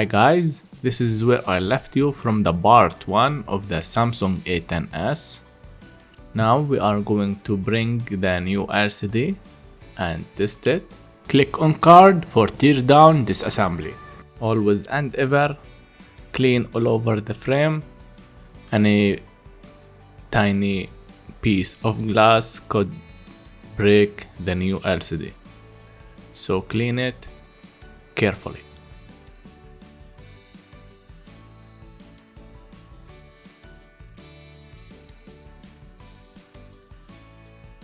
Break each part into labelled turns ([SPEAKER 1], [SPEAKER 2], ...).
[SPEAKER 1] Hi guys, this is where I left you from the part 1 of the Samsung A10s. Now we are going to bring the new LCD and test it. Click on card for tear down disassembly. Always and ever clean all over the frame. Any tiny piece of glass could break the new LCD. So clean it carefully.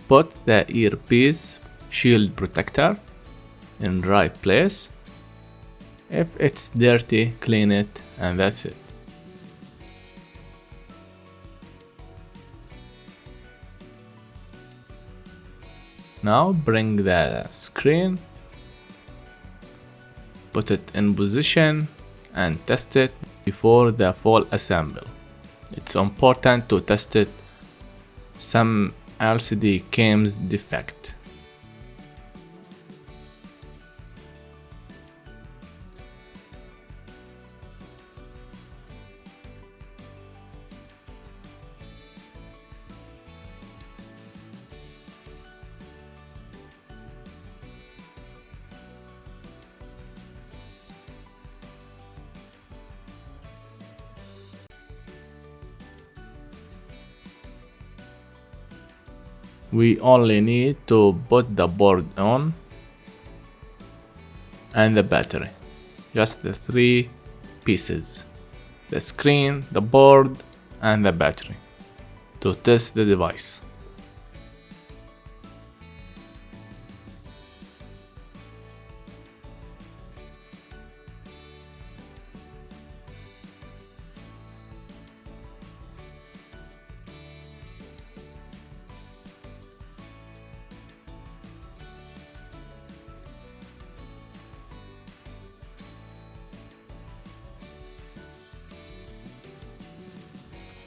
[SPEAKER 1] Put the earpiece shield protector in right place. If it's dirty, clean it, and that's it. Now bring the screen, put it in position and test it before the full assembly. It's important to test it. Some LCD comes defect. We only need to put the board on and the battery. Just the 3 pieces. The screen, the board, and the battery to test the device.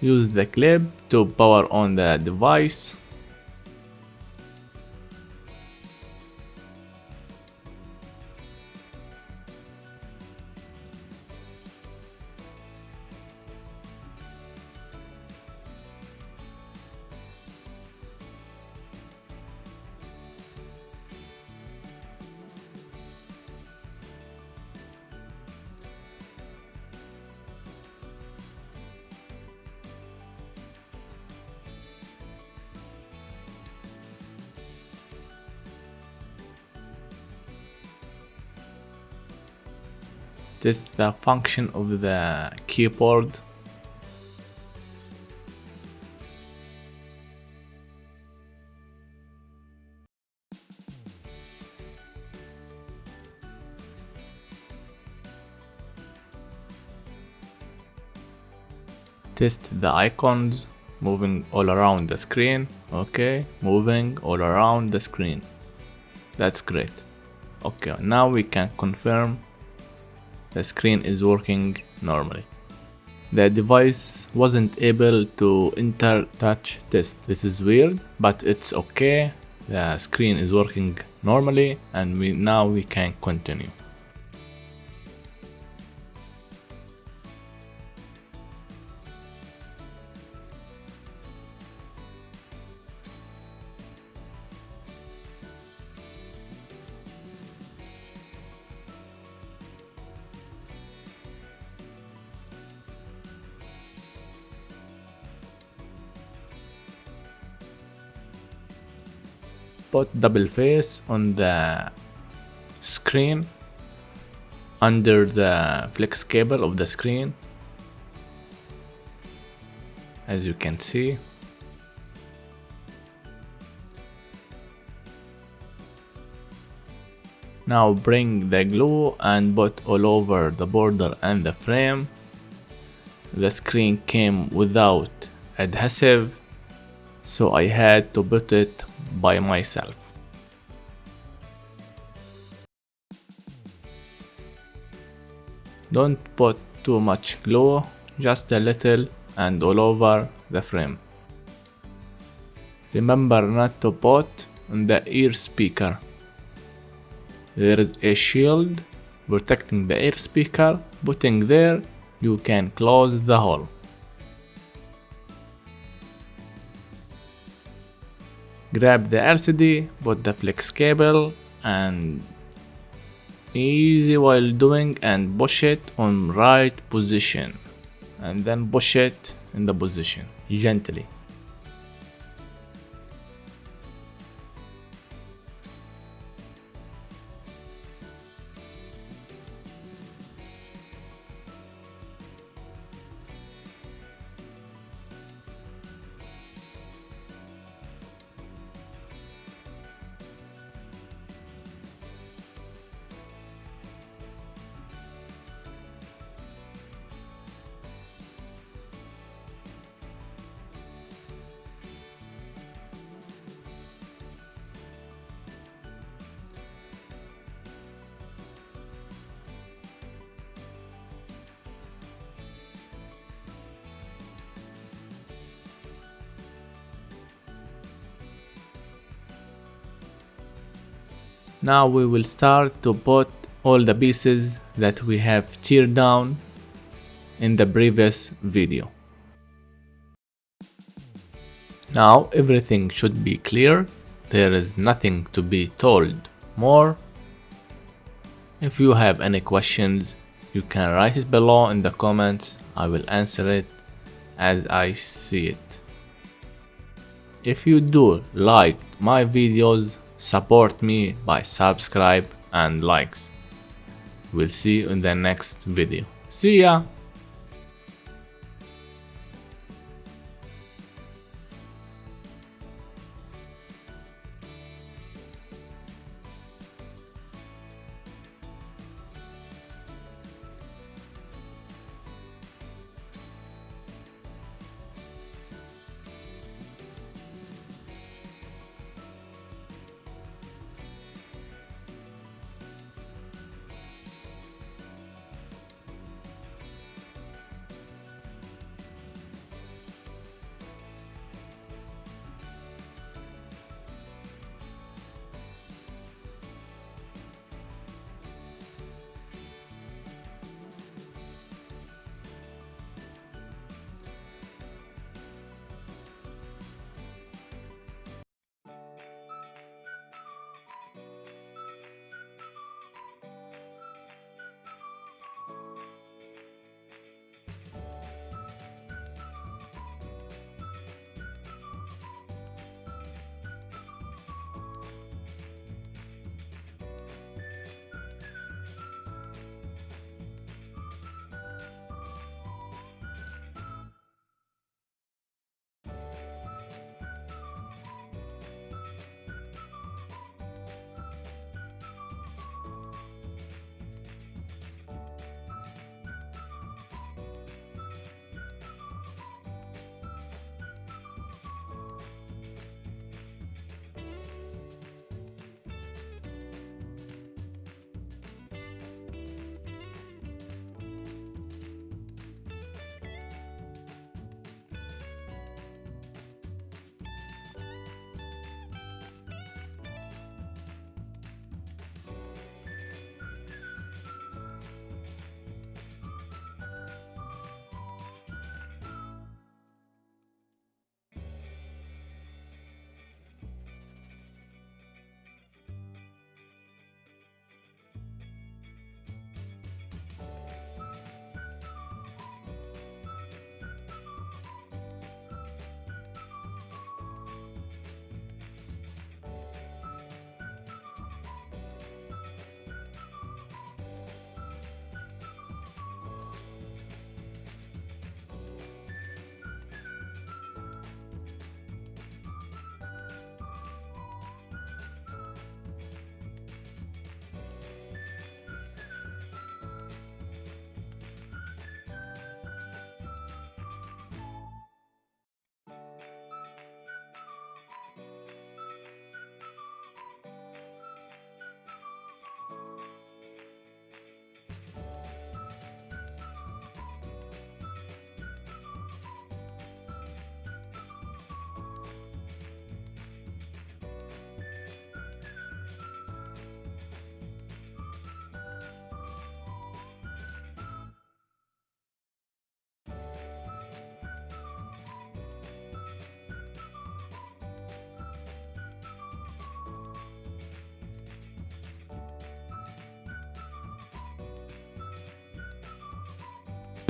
[SPEAKER 1] Use the clip to power on the device. Test the function of the keyboard. Test the icons moving all around the screen. Okay, moving all around the screen. That's great. Okay, now we can confirm the screen is working normally. The device wasn't able to enter touch test. This is weird, but it's okay. The screen is working normally and now we can continue. Put double face on the screen under the flex cable of the screen, as you can see. Now bring the glue and put all over the border and the frame. The screen came without adhesive, so I had to put it by myself. Don't put too much glue, just a little and all over the frame. Remember not to put on the ear speaker. There is a shield protecting the air speaker. Putting there, you can close the hole. Grab the LCD, put the flex cable and easy while doing and push it on right position and then push it in the position gently. Now we will start to put all the pieces that we have teared down in the previous video. Now everything should be clear. There is nothing to be told more. If you have any questions, you can write it below in the comments. I will answer it as I see it. If you do like my videos, support me by subscribe and likes. We'll see you in the next video. See ya!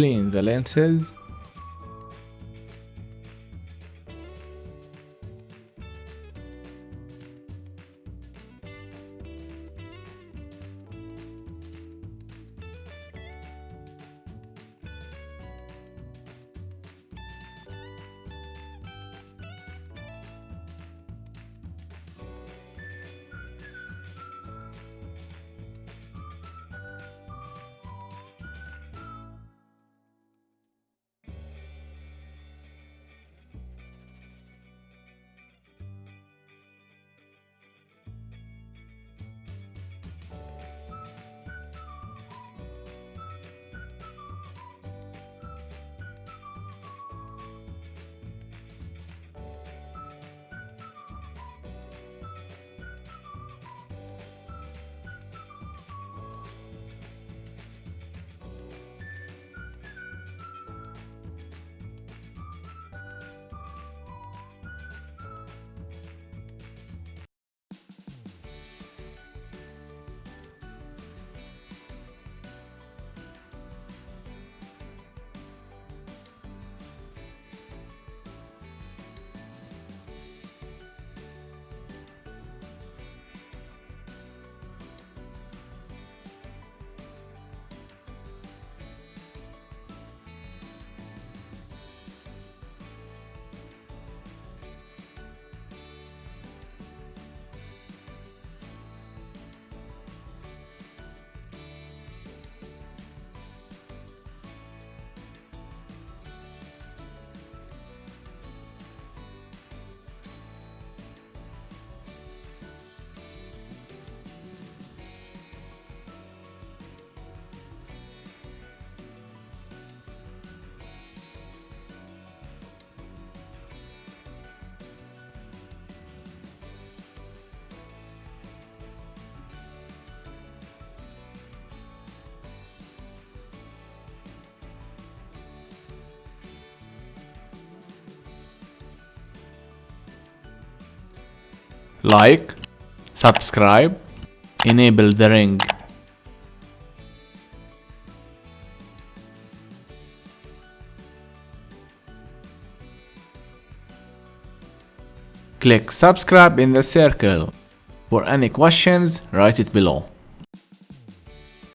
[SPEAKER 1] Clean the lenses. Like, subscribe, enable the ring. Click subscribe in the circle. For any questions, write it below.